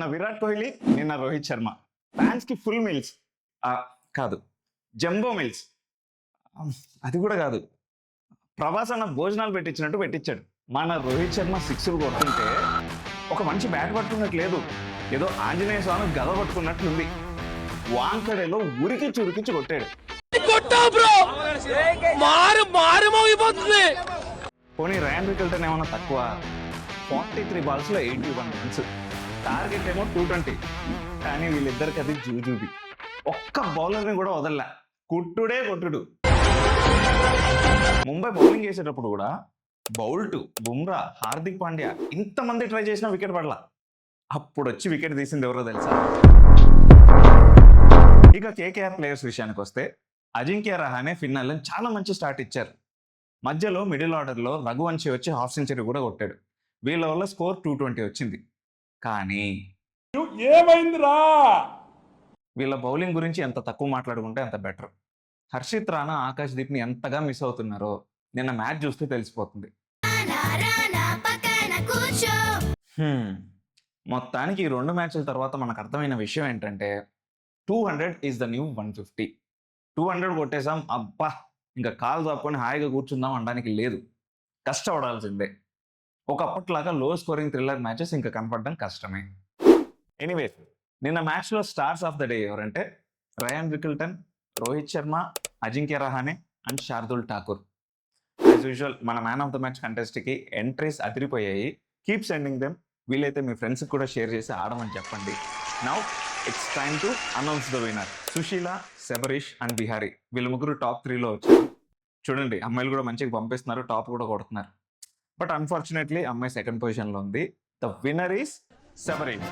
మొన్న విరాట్ కోహ్లీ, నిన్న రోహిత్ శర్మ. ఫ్యాన్స్ కి ఫుల్ మీల్స్ కాదు, జంబో మీల్స్ అది కూడా కాదు. ప్రభాస్ అన్న భోజనాలు పెట్టించినట్టు పెట్టించాడు. మన రోహిత్ శర్మ సిక్స్లు కొడుతుంటే ఒక మంచి బ్యాట్ పట్టుకున్నట్టు లేదు, ఏదో ఆంజనేయ స్వామి గద పట్టుకున్నట్లుంది. వాంకడేలో ఉరికిచ్చి ఉరికిచ్చి కొట్టాడు. పోనీ రయాన్ వికెల్టన్ ఏమన్నా తక్కువ? 43 బాల్స్ లో 81 రన్స్, టార్గెట్ ఏమో 220. కానీ వీళ్ళిద్దరికి అది జూజూబి. ఒక్క బౌలర్ని కూడా వదల్లా, కుట్టుడే కొట్టుడు. ముంబై బౌలింగ్ చేసేటప్పుడు కూడా బౌల్ట్, బుమ్రా, హార్దిక్ పాండ్యా ఇంతమంది ట్రై చేసినా వికెట్ పడలా. అప్పుడు వచ్చి వికెట్ తీసింది ఎవరో తెలుసా? ఇక కేకేఆర్ ప్లేయర్స్ విషయానికి వస్తే అజింక్య రహానే ఫిన్నాల్లో చాలా మంచి స్టార్ట్ ఇచ్చారు. మధ్యలో మిడిల్ ఆర్డర్లో రఘువంశీ వచ్చి హాఫ్ సెంచరీ కూడా కొట్టాడు. వీళ్ళ వల్ల స్కోర్ 220 వచ్చింది. కానీ ఏమైందిరా, వీళ్ళ బౌలింగ్ గురించి ఎంత తక్కువ మాట్లాడుకుంటే అంత బెటర్. హర్షిత్ రాణా, ఆకాష్ దీప్ని ఎంతగా మిస్ అవుతున్నారో నిన్న మ్యాచ్ చూస్తే తెలిసిపోతుంది. మొత్తానికి ఈ 2 మ్యాచ్ల తర్వాత మనకు అర్థమైన విషయం ఏంటంటే 200 ఈజ్ ద న్యూ 150. 200 కొట్టేసాం, అబ్బా ఇంకా కాలు చాపుకొని హాయిగా కూర్చుందాం అనడానికి లేదు, కష్టపడాల్సిందే. ఒకప్పట్లాగా లో స్కోరింగ్ థ్రిల్లర్ మ్యాచెస్ ఇంకా కనపడడం కష్టమే. ఎనీవే, నిన్న మ్యాచ్లో స్టార్స్ ఆఫ్ ద డే ఎవరంటే Ryan Rickelton, Rohit Sharma, Ajinkya Rahane and Shardul Thakur. As usual మన మ్యాన్ ఆఫ్ ద మ్యాచ్ కంటెస్ట్కి ఎంట్రీస్ అదిరిపోయాయి. Keep sending them. వీలైతే మీ ఫ్రెండ్స్కి కూడా షేర్ చేసి ఆడమని చెప్పండి. Now it's time to announce the winner. Sushila, Sabarish and Bihari వీళ్ళ ముగ్గురు టాప్ 3లో వచ్చారు. చూడండి, అమ్మాయిలు కూడా మంచిగా పంపిస్తున్నారు, టాప్ కూడా కొడుతున్నారు. బట్ అన్ఫార్చునేట్లీ అమ్మాయి సెకండ్ పొజిషన్లో ఉంది. The winner is Shabarish.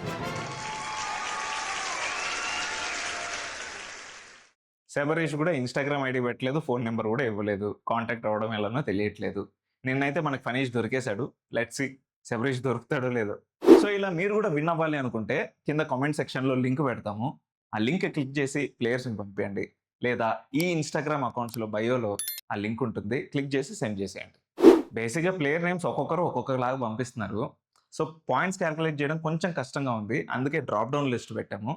Shabarish కూడా ఇన్స్టాగ్రామ్ ఐడి పెట్టలేదు, ఫోన్ నెంబర్ కూడా ఇవ్వలేదు. కాంటాక్ట్ అవ్వడం ఎలానో తెలియట్లేదు. నిన్నైతే మనకు ఫనీష్ దొరికేశాడు. లెట్స్ సీ శబరీష్ దొరుకుతాడో లేదో. సో ఇలా మీరు కూడా విన్ అవ్వాలి అనుకుంటే కింద కామెంట్ సెక్షన్లో లింక్ పెడతాము. ఆ లింక్ క్లిక్ చేసి ప్లేయర్స్ని పంపించండి, లేదా ఈ ఇన్స్టాగ్రామ్ అకౌంట్స్లో బయోలో ఆ లింక్ ఉంటుంది, క్లిక్ చేసి సెండ్ చేసేయండి. బేసిక్గా ప్లేయర్ నేమ్స్ ఒక్కొక్కరు ఒక్కొక్కలాగా పంపిస్తున్నారు. సో పాయింట్స్ క్యాల్కులేట్ చేయడం కొంచెం కష్టంగా ఉంది, అందుకే డ్రాప్ డౌన్ లిస్ట్ పెట్టాము.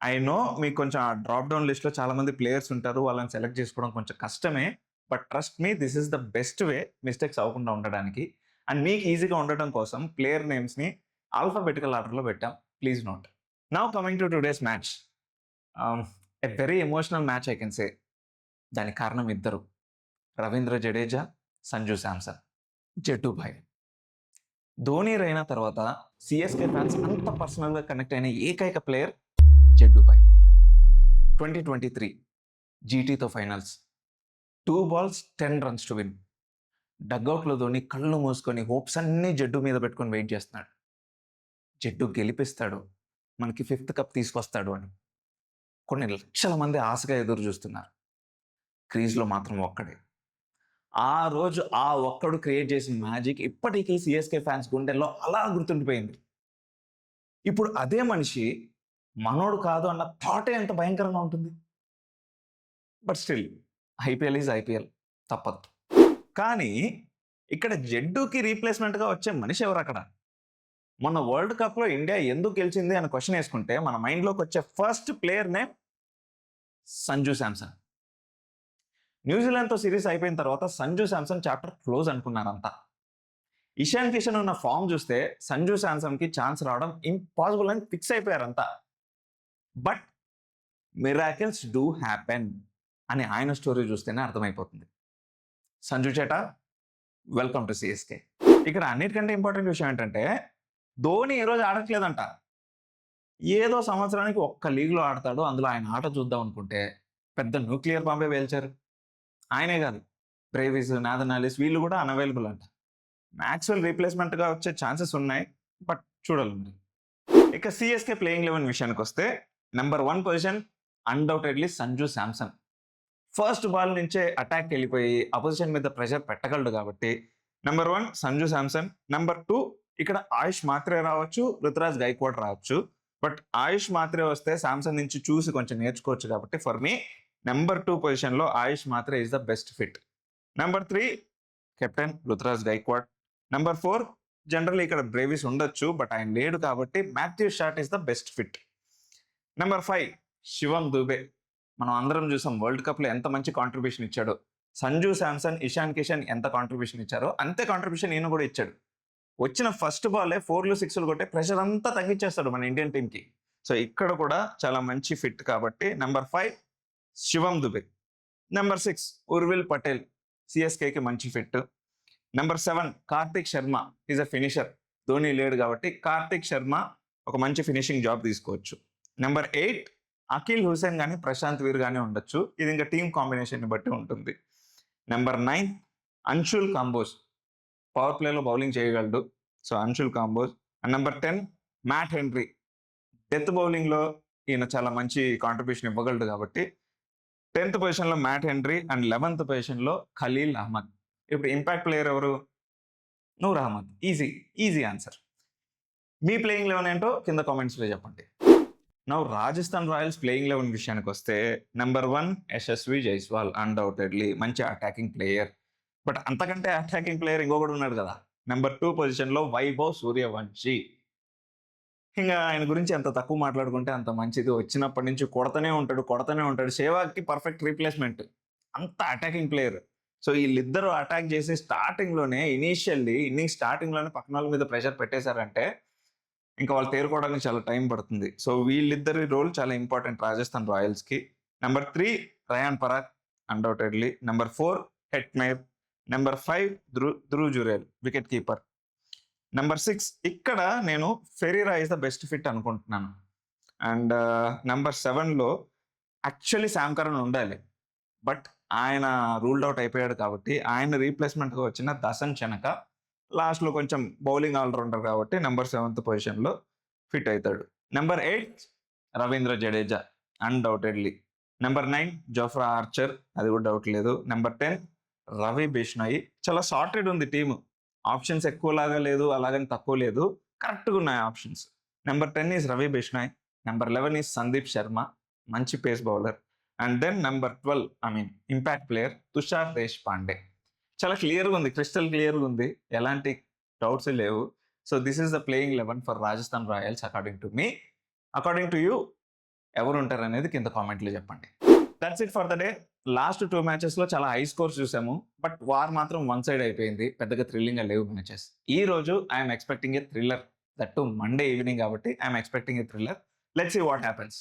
ఐ నో మీకు కొంచెం ఆ డ్రాప్ డౌన్ లిస్ట్లో చాలామంది ప్లేయర్స్ ఉంటారు, వాళ్ళని సెలెక్ట్ చేసుకోవడం కొంచెం కష్టమే. But trust me, this is the best way mistakes అవ్వకుండా ఉండడానికి. అండ్ మీకు ఈజీగా ఉండటం కోసం ప్లేయర్ నేమ్స్ని ఆల్ఫాబెటికల్ ఆర్డర్లో పెట్టాం. Please note. Now coming to today's match, a very emotional match I can say. దానికి కారణం ఇద్దరు, రవీంద్ర జడేజా, సంజు శాంసన్, జడ్డూభాయ్. ధోని అయిన తర్వాత సిఎస్కే ఫ్యాన్స్ అంత పర్సనల్గా కనెక్ట్ అయిన ఏకైక ప్లేయర్ జడ్డూభాయ్. 2023 జీటీతో finals, 2 balls 10 runs to win. డగ్అవుట్లో ధోని కళ్ళు మూసుకొని హోప్స్ అన్నీ జడ్డు మీద పెట్టుకొని వెయిట్ చేస్తున్నాడు. జడ్డు గెలిపిస్తాడు, మనకి 5th కప్ తీసుకొస్తాడు అని కొన్ని లక్షల మంది ఆశగా ఎదురు చూస్తున్నారు. క్రీజ్లో మాత్రం ఒక్కడే. ఆ రోజు ఆ ఒక్కడు క్రియేట్ చేసిన మ్యాజిక్ ఇప్పటికీ సిఎస్కే ఫ్యాన్స్ గుండెల్లో అలా గుర్తుండిపోయింది. ఇప్పుడు అదే మనిషి మనోడు కాదు అన్న థాటే ఎంత భయంకరంగా ఉంటుంది. But still IPL is IPL, తప్పదు. కానీ ఇక్కడ జడ్డూకి రీప్లేస్మెంట్గా వచ్చే మనిషి ఎవరు అక్కడ? మొన్న వరల్డ్ కప్లో ఇండియా ఎందుకు గెలిచింది అని క్వశ్చన్ వేసుకుంటే మన మైండ్లోకి వచ్చే first player name Sanju Samson. న్యూజిలాండ్తో సిరీస్ అయిపోయిన తర్వాత సంజు శాంసన్ చాప్టర్ క్లోజ్ అనుకున్నారంతా. ఇషాన్ కిషన్ ఉన్న ఫామ్ చూస్తే సంజు శాంసన్కి ఛాన్స్ రావడం ఇంపాసిబుల్ అని ఫిక్స్ అయిపోయారంతా. బట్ మిరాకిల్స్ డూ హ్యాపెన్ అని ఆయన స్టోరీ చూస్తేనే అర్థమైపోతుంది. సంజు చేట, వెల్కమ్ టు సిఎస్కే. ఇక్కడ అన్నిటికంటే ఇంపార్టెంట్ విషయం ఏంటంటే ధోని ఈ రోజు ఆడట్లేదంట. ఏదో సంవత్సరానికి ఒక్క లీగ్లో ఆడతాడు, అందులో ఆయన ఆట చూద్దాం అనుకుంటే పెద్ద న్యూక్లియర్ బాంబే వేల్చారు. ఆయనే కాదు, బ్రేవిస్, నాథన్ ఆలిస్ వీళ్ళు కూడా అన్అవైలబుల్ అంట. మ్యాక్స్వెల్ రీప్లేస్మెంట్గా వచ్చే ఛాన్సెస్ ఉన్నాయి, బట్ చూడాలి. ఇక సిఎస్కే ప్లేయింగ్ 11 విషయానికి వస్తే number 1 position undoubtedly Sanju Samson. First ball నుంచే అటాక్ వెళ్ళిపోయి అపోజిషన్ మీద ప్రెషర్ పెట్టగలడు కాబట్టి నెంబర్ 1 సంజు శాంసన్. నెంబర్ 2 ఇక్కడ ఆయుష్ మాత్రే రావచ్చు, రుతురాజ్ గైక్వాడ్ రావచ్చు. బట్ ఆయుష్ మాత్రే వస్తే శాంసన్ నుంచి చూసి కొంచెం నేర్చుకోవచ్చు కాబట్టి ఫర్ మీ నెంబర్ 2 పొజిషన్లో Ayush Mhatre is the best fit. Number 3 captain Ruturaj Gaikwad. Number 4 generally ఇక్కడ బ్రేవిస్ ఉండొచ్చు, బట్ ఆయన లేడు కాబట్టి Matthew Short is the best fit. Number 5 Shivam Dube. మనం అందరం చూసాం వరల్డ్ కప్‌లో ఎంత మంచి కాంట్రిబ్యూషన్ ఇచ్చాడో. సంజు శాంసన్, ఇషాన్ కిషన్ ఎంత కాంట్రిబ్యూషన్ ఇచ్చారో అంతే కాంట్రిబ్యూషన్ ఈయన కూడా ఇచ్చాడు. వచ్చిన ఫస్ట్ బాలే 4లు 6లు కొట్టే ప్రెషర్ అంతా తగ్గించేస్తాడు మన ఇండియన్ టీమ్‌కి. సో ఇక్కడ కూడా చాలా మంచి ఫిట్ కాబట్టి నెంబర్ 5 శివం దుబే. నెంబర్ 6 ఉర్విల్ పటేల్, సీఎస్కేకి మంచి fit. Number 7 Karthik Sharma is a finisher. Dhoni లేడు కాబట్టి కార్తిక్ శర్మ ఒక మంచి ఫినిషింగ్ జాబ్ తీసుకోవచ్చు. నెంబర్ 8 అఖిల్ హుసేన్ గానీ, ప్రశాంత్ వీర్ గానీ ఉండొచ్చు. ఇది ఇంకా టీమ్ కాంబినేషన్‌ని బట్టి ఉంటుంది. నెంబర్ 9 అంశుల్ కంబోజ్. పవర్ ప్లేలో బౌలింగ్ చేయగలడు. So Anshul Kamboj. And number 10 Matt Henry. Death బౌలింగ్‌లో ఈయన చాలా మంచి కాంట్రిబ్యూషన్ ఇవ్వగలడు కాబట్టి 10th పొజిషన్‌లో మ్యాట్ హెన్రీ అండ్ 11th పొజిషన్‌లో ఖలీల్ అహ్మద్. ఇప్పుడు ఇంపాక్ట్ ప్లేయర్ ఎవరు? నూర్ అహ్మద్. Easy answer. మీ ప్లేయింగ్ 11 ఏంటో కింద కామెంట్స్‌లో చెప్పండి. నౌ రాజస్థాన్ రాయల్స్ ప్లేయింగ్ 11 విషయానికి వస్తే నెంబర్ 1 యశస్వి జైస్వాల్ అన్‌డౌటెడ్‌లీ మంచి అటాకింగ్ ప్లేయర్. బట్ అంతకంటే అటాకింగ్ ప్లేయర్ ఇంకొకడు ఉన్నాడు కదా. నెంబర్ 2 పొజిషన్‌లో వైభవ్ సూర్యవంశీ. ఇంగా ఆయన గురించి ఎంత తక్కువ మాట్లాడుకుంటే అంత మంచిది. వచ్చినప్పటి నుంచి కొడతనే ఉంటాడు. సెహ్వాగ్‌కి పర్ఫెక్ట్ రీప్లేస్‌మెంట్. అంత అటాకింగ్ ప్లేయర్. సో ఈళ్ళిద్దరూ అటాక్ చేసి ఇన్నింగ్స్ స్టార్టింగ్‌లోనే పక్కనోళ్ళ మీద ప్రెషర్ పెట్టేశారంటే ఇంకా వాళ్ళు తేరుకోవడానికి చాలా టైం పడుతుంది. సో వీళ్ళిద్దరి రోల్ చాలా ఇంపార్టెంట్ రాజస్థాన్ రాయల్స్‌కి. Number 3 Riyan Parag undoubtedly. Number 4 Hetmyer. Number 5 Dhruv Jurel wicket keeper. Number 6 ఇక్కడ నేను Ferreira is the best fit అనుకుంటున్నాను. అండ్ నెంబర్ 7లో యాక్చువల్లీ శామ్ కరన్ ఉండాలి. బట్ ఆయన రూల్డ్ అవుట్ అయిపోయాడు కాబట్టి ఆయన రీప్లేస్‌మెంట్‌గా వచ్చిన దసన్ చెనక లాస్ట్‌లో కొంచెం బౌలింగ్ ఆల్రౌండర్ కాబట్టి నెంబర్ 7th పొజిషన్‌లో ఫిట్ అయితాడు. Number 8 Ravindra Jadeja undoubtedly. Number 9 Jofra Archer, అది కూడా డౌట్ లేదు. నెంబర్ 10 రవి బిష్నాయ్. చాలా సార్టెడ్ ఉంది టీము. ఆప్షన్స్ ఎక్కువలాగా లేదు, అలాగని తక్కువ లేదు. కరెక్ట్‌గా ఉన్నాయి options. Number 10 is Ravi Bishnoi. Number 11 is Sandeep Sharma, మంచి pace bowler. And then number 12 impact player Tushar Deshpande. చాలా క్లియర్‌గా ఉంది. క్రిస్టల్ క్లియర్‌గా ఉంది. ఎలాంటి డౌట్స్ లేవు. So this is the playing 11 for Rajasthan Royals according to me. According to you ఎవరుంటారనేది కింద కామెంట్‌లో చెప్పండి. That's it for the day. Last 2 మ్యాచెస్‌లో చాలా హై స్కోర్స్ చూసాము. బట్ వార్ మాత్రం వన్ సైడ్ అయిపోయింది. పెద్దగా థ్రిల్లింగ్‌గా లేవు మ్యాచెస్. ఈ రోజు I'm expecting a thriller. That too Monday evening కాబట్టి I'm expecting a thriller. Let's see what happens.